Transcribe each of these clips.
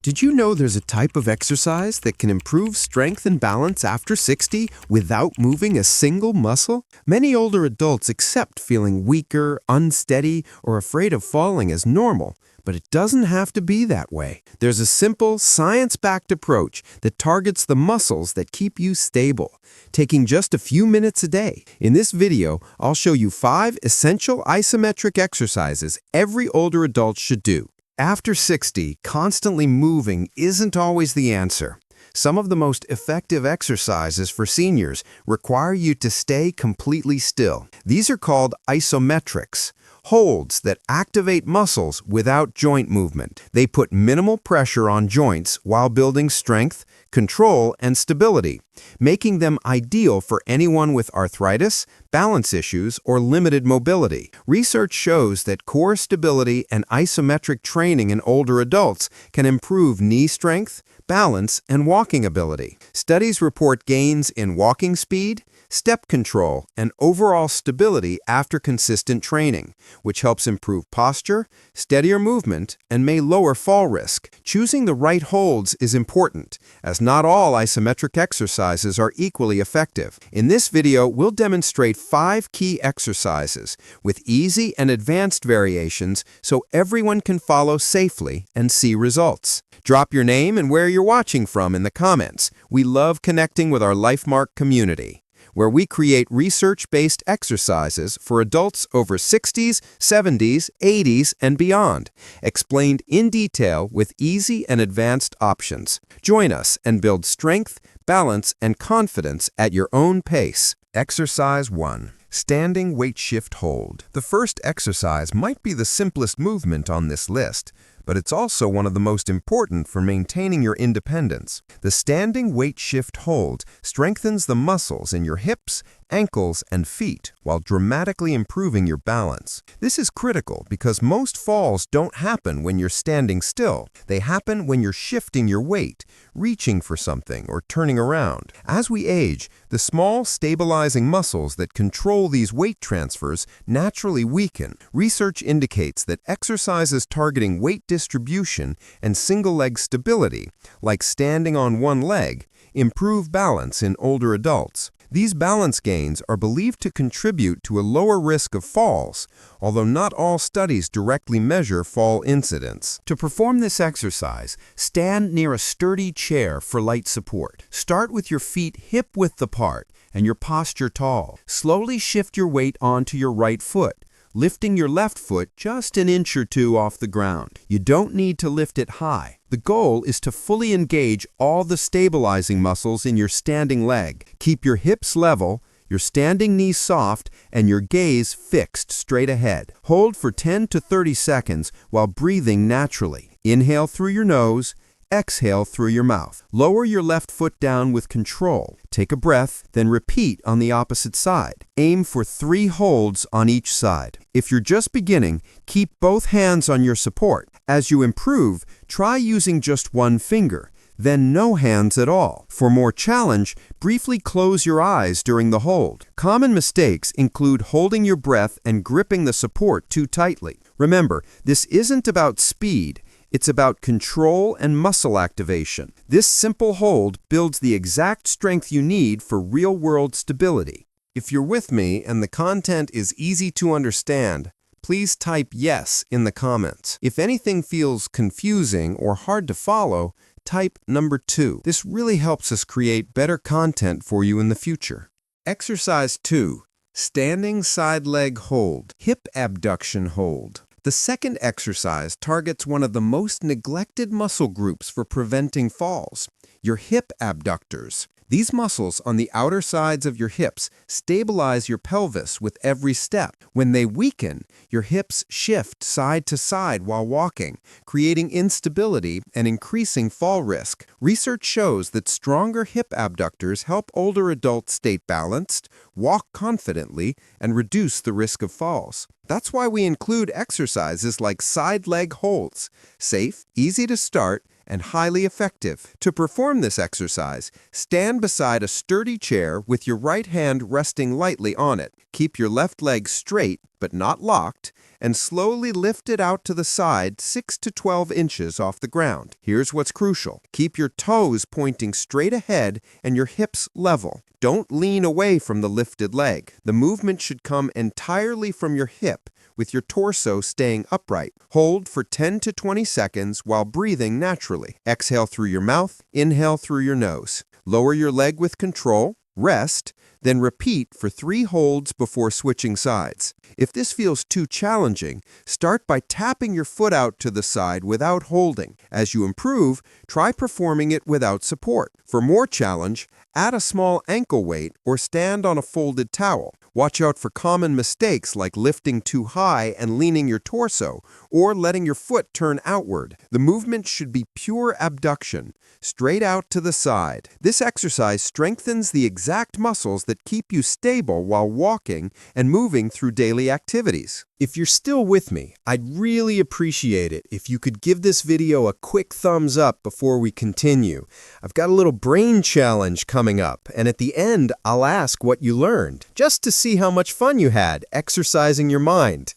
Did you know there's a type of exercise that can improve strength and balance after 60 without moving a single muscle? Many older adults accept feeling weaker, unsteady, or afraid of falling as normal, but it doesn't have to be that way. There's a simple, science-backed approach that targets the muscles that keep you stable, taking just a few minutes a day. In this video, I'll show you 5 essential isometric exercises every older adult should do. After 60, constantly moving isn't always the answer. Some of the most effective exercises for seniors require you to stay completely still. These are called isometrics, holds that activate muscles without joint movement. They put minimal pressure on joints while building strength, control, and stability, making them ideal for anyone with arthritis, balance issues, or limited mobility. Research shows that core stability and isometric training in older adults can improve knee strength, balance, and walking ability. Studies report gains in walking speed, step control, and overall stability after consistent training, which helps improve posture, steadier movement, and may lower fall risk. Choosing the right holds is important, as not all isometric exercises are equally effective. In this video, we'll demonstrate 5 key exercises with easy and advanced variations so everyone can follow safely and see results. Drop your name and where you're watching from in the comments. We love connecting with our LifeMark community, where we create research-based exercises for adults over 60s, 70s, 80s, and beyond, explained in detail with easy and advanced options. Join us and build strength, balance, and confidence at your own pace. Exercise 1. Standing weight shift hold. The first exercise might be the simplest movement on this list, but it's also one of the most important for maintaining your independence. The standing weight shift hold strengthens the muscles in your hips, ankles, and feet while dramatically improving your balance. This is critical because most falls don't happen when you're standing still. They happen when you're shifting your weight, reaching for something, or turning around. As we age, the small stabilizing muscles that control these weight transfers naturally weaken. Research indicates that exercises targeting weight distribution and single-leg stability, like standing on one leg, improve balance in older adults. These balance gains are believed to contribute to a lower risk of falls, although not all studies directly measure fall incidence. To perform this exercise, stand near a sturdy chair for light support. Start with your feet hip-width apart and your posture tall. Slowly shift your weight onto your right foot, lifting your left foot just an inch or 2 off the ground. You don't need to lift it high. The goal is to fully engage all the stabilizing muscles in your standing leg. Keep your hips level, your standing knees soft, and your gaze fixed straight ahead. Hold for 10 to 30 seconds while breathing naturally. Inhale through your nose, exhale through your mouth. Lower your left foot down with control. Take a breath, then repeat on the opposite side. Aim for 3 holds on each side. If you're just beginning, keep both hands on your support. As you improve, try using just one finger, then no hands at all. For more challenge, briefly close your eyes during the hold. Common mistakes include holding your breath and gripping the support too tightly. Remember, this isn't about speed. It's about control and muscle activation. This simple hold builds the exact strength you need for real-world stability. If you're with me and the content is easy to understand, please type yes in the comments. If anything feels confusing or hard to follow, type number 2. This really helps us create better content for you in the future. Exercise 2. Standing side leg hold. Hip abduction hold. The second exercise targets one of the most neglected muscle groups for preventing falls, your hip abductors. These muscles on the outer sides of your hips stabilize your pelvis with every step. When they weaken, your hips shift side to side while walking, creating instability and increasing fall risk. Research shows that stronger hip abductors help older adults stay balanced, walk confidently, and reduce the risk of falls. That's why we include exercises like side leg holds, safe, easy to start, and highly effective. To perform this exercise, stand beside a sturdy chair with your right hand resting lightly on it. Keep your left leg straight but not locked, and slowly lift it out to the side 6 to 12 inches off the ground. Here's what's crucial. Keep your toes pointing straight ahead and your hips level. Don't lean away from the lifted leg. The movement should come entirely from your hip, with your torso staying upright. Hold for 10 to 20 seconds while breathing naturally. Exhale through your mouth, inhale through your nose. Lower your leg with control, rest, then repeat for 3 holds before switching sides. If this feels too challenging, start by tapping your foot out to the side without holding. As you improve, try performing it without support. For more challenge, add a small ankle weight or stand on a folded towel. Watch out for common mistakes like lifting too high and leaning your torso, or letting your foot turn outward. The movement should be pure abduction, straight out to the side. This exercise strengthens the exact muscles that keep you stable while walking and moving through daily activities. If you're still with me, I'd really appreciate it if you could give this video a quick thumbs up before we continue. I've got a little brain challenge coming up, and at the end, I'll ask what you learned, just to see how much fun you had exercising your mind.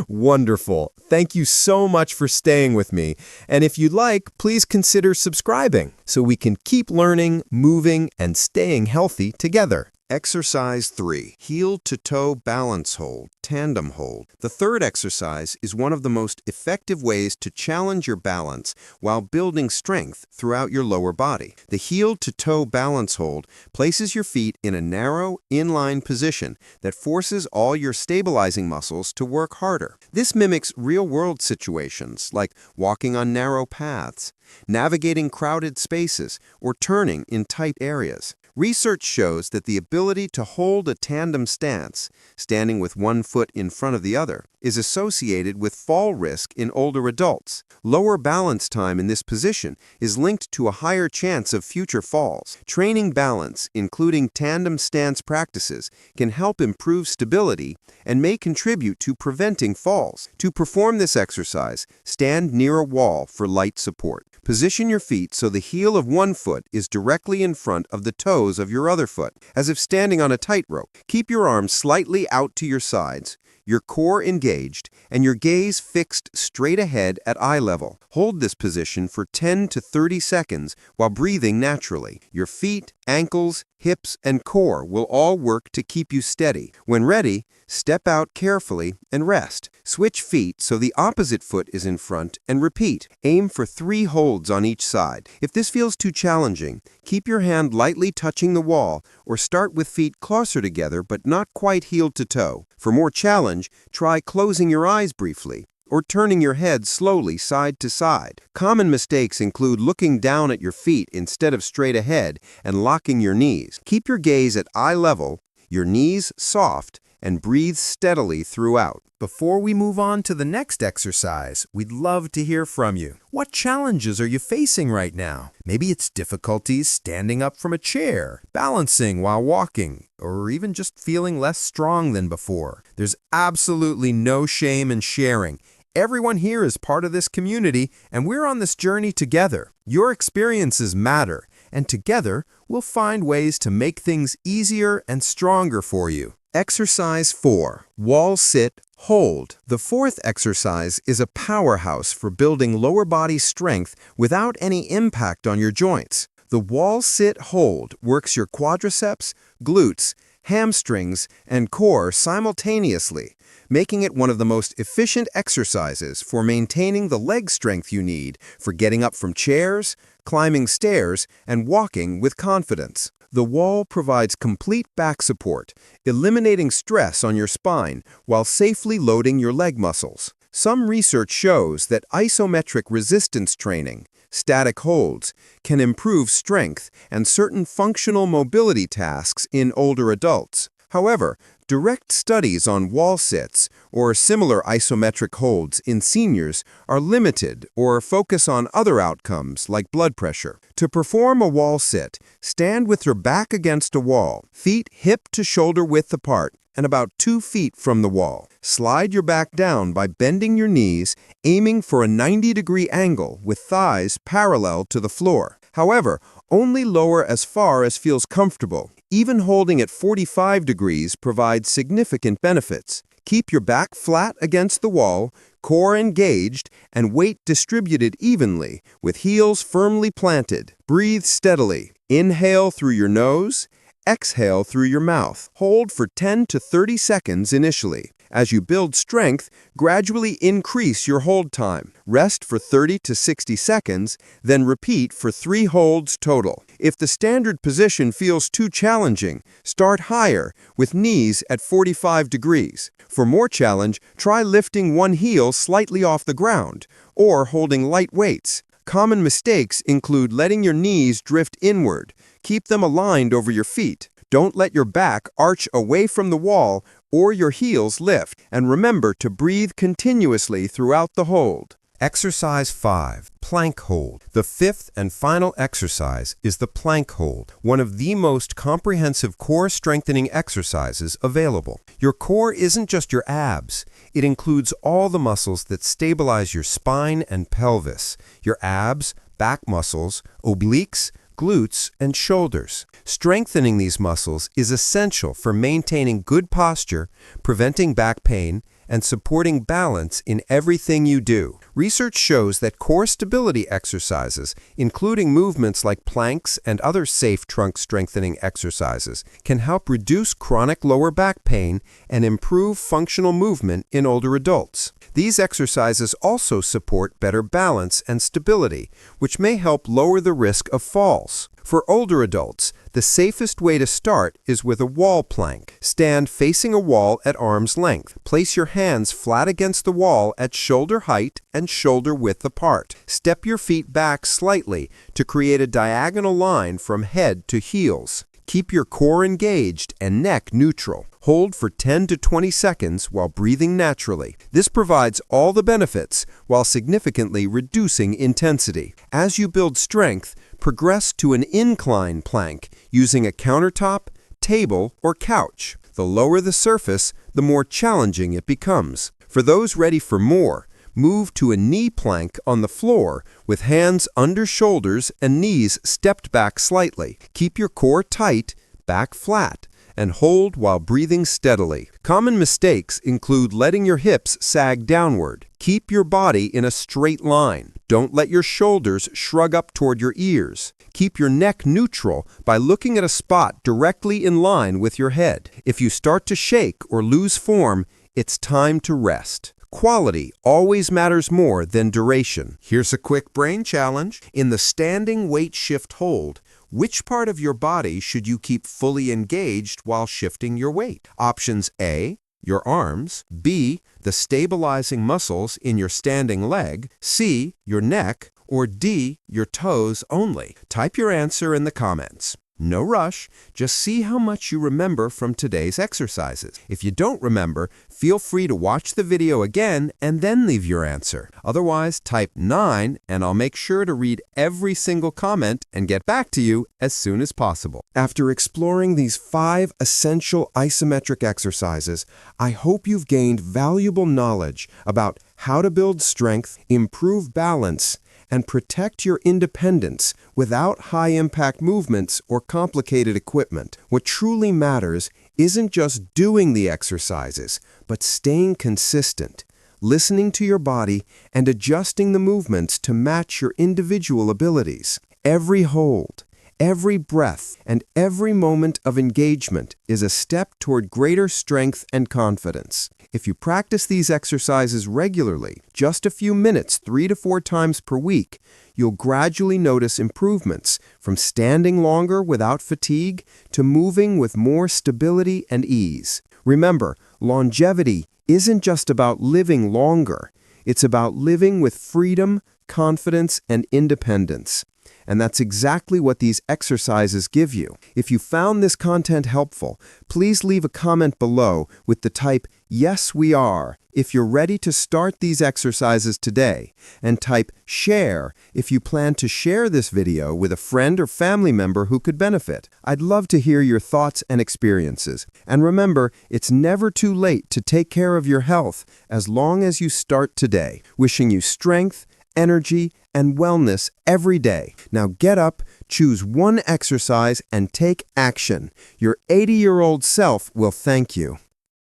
Wonderful. Thank you so much for staying with me, and if you'd like, please consider subscribing so we can keep learning, moving, and staying healthy together. Exercise 3. Heel-to-toe balance hold, tandem hold. The third exercise is one of the most effective ways to challenge your balance while building strength throughout your lower body. The heel-to-toe balance hold places your feet in a narrow, inline position that forces all your stabilizing muscles to work harder. This mimics real-world situations like walking on narrow paths, navigating crowded spaces, or turning in tight areas. Research shows that the ability to hold a tandem stance, standing with one foot in front of the other, is associated with fall risk in older adults. Lower balance time in this position is linked to a higher chance of future falls. Training balance, including tandem stance practices, can help improve stability and may contribute to preventing falls. To perform this exercise, stand near a wall for light support. Position your feet so the heel of one foot is directly in front of the toes of your other foot, as if standing on a tightrope. Keep your arms slightly out to your sides, your core engaged, and your gaze fixed straight ahead at eye level. Hold this position for 10 to 30 seconds while breathing naturally. Your feet, ankles, hips, and core will all work to keep you steady. When ready, step out carefully and rest. Switch feet so the opposite foot is in front and repeat. Aim for 3 holds on each side. If this feels too challenging, keep your hand lightly touching the wall or start with feet closer together but not quite heel to toe. For more challenge, try closing your eyes briefly or turning your head slowly side to side. Common mistakes include looking down at your feet instead of straight ahead and locking your knees. Keep your gaze at eye level, your knees soft, and breathe steadily throughout. Before we move on to the next exercise, we'd love to hear from you. What challenges are you facing right now? Maybe it's difficulties standing up from a chair, balancing while walking, or even just feeling less strong than before. There's absolutely no shame in sharing. Everyone here is part of this community, and we're on this journey together. Your experiences matter, and together we'll find ways to make things easier and stronger for you. Exercise 4. Wall sit, hold. The fourth exercise is a powerhouse for building lower body strength without any impact on your joints. The wall sit hold works your quadriceps, glutes, hamstrings, and core simultaneously, making it one of the most efficient exercises for maintaining the leg strength you need for getting up from chairs, climbing stairs, and walking with confidence. The wall provides complete back support, eliminating stress on your spine while safely loading your leg muscles. Some research shows that isometric resistance training, static holds, can improve strength and certain functional mobility tasks in older adults. However, direct studies on wall sits or similar isometric holds in seniors are limited or focus on other outcomes like blood pressure. To perform a wall sit, stand with your back against a wall, feet hip to shoulder width apart, and about 2 feet from the wall. Slide your back down by bending your knees, aiming for a 90-degree angle with thighs parallel to the floor. However, only lower as far as feels comfortable. Even holding at 45 degrees provides significant benefits. Keep your back flat against the wall, core engaged, and weight distributed evenly, with heels firmly planted. Breathe steadily. Inhale through your nose, exhale through your mouth. Hold for 10 to 30 seconds initially. As you build strength, gradually increase your hold time. Rest for 30 to 60 seconds, then repeat for 3 holds total. If the standard position feels too challenging, start higher with knees at 45 degrees. For more challenge, try lifting one heel slightly off the ground or holding light weights. Common mistakes include letting your knees drift inward. Keep them aligned over your feet. Don't let your back arch away from the wall or your heels lift. And remember to breathe continuously throughout the hold. Exercise 5, Plank Hold. The fifth and final exercise is the plank hold, one of the most comprehensive core strengthening exercises available. Your core isn't just your abs. It includes all the muscles that stabilize your spine and pelvis, your abs, back muscles, obliques, glutes, and shoulders. Strengthening these muscles is essential for maintaining good posture, preventing back pain, and supporting balance in everything you do. Research shows that core stability exercises, including movements like planks and other safe trunk strengthening exercises, can help reduce chronic lower back pain and improve functional movement in older adults. These exercises also support better balance and stability, which may help lower the risk of falls. For older adults, the safest way to start is with a wall plank. Stand facing a wall at arm's length. Place your hands flat against the wall at shoulder height and shoulder width apart. Step your feet back slightly to create a diagonal line from head to heels. Keep your core engaged and neck neutral. Hold for 10 to 20 seconds while breathing naturally. This provides all the benefits while significantly reducing intensity. As you build strength, progress to an incline plank using a countertop, table, or couch. The lower the surface, the more challenging it becomes. For those ready for more, move to a knee plank on the floor with hands under shoulders and knees stepped back slightly. Keep your core tight, back flat, and hold while breathing steadily. Common mistakes include letting your hips sag downward. Keep your body in a straight line. Don't let your shoulders shrug up toward your ears. Keep your neck neutral by looking at a spot directly in line with your head. If you start to shake or lose form, it's time to rest. Quality always matters more than duration. Here's a quick brain challenge. In the standing weight shift hold, which part of your body should you keep fully engaged while shifting your weight? Options A, your arms, B, the stabilizing muscles in your standing leg, C, your neck, or D, your toes only. Type your answer in the comments. No rush, just see how much you remember from today's exercises. If you don't remember, feel free to watch the video again and then leave your answer. Otherwise, type 9 and I'll make sure to read every single comment and get back to you as soon as possible. After exploring these 5 essential isometric exercises, I hope you've gained valuable knowledge about how to build strength, improve balance, and protect your independence without high-impact movements or complicated equipment. What truly matters isn't just doing the exercises, but staying consistent, listening to your body, and adjusting the movements to match your individual abilities. Every hold, every breath, and every moment of engagement is a step toward greater strength and confidence. If you practice these exercises regularly, just a few minutes 3 to 4 times per week, you'll gradually notice improvements from standing longer without fatigue to moving with more stability and ease. Remember, longevity isn't just about living longer. It's about living with freedom, confidence, and independence. And that's exactly what these exercises give you. If you found this content helpful, please leave a comment below with the type "Yes, we are" if you're ready to start these exercises today, and type "Share" if you plan to share this video with a friend or family member who could benefit. I'd love to hear your thoughts and experiences. And remember, it's never too late to take care of your health as long as you start today. Wishing you strength, energy, and wellness every day. Now get up, choose one exercise, and take action. Your 80-year-old self will thank you.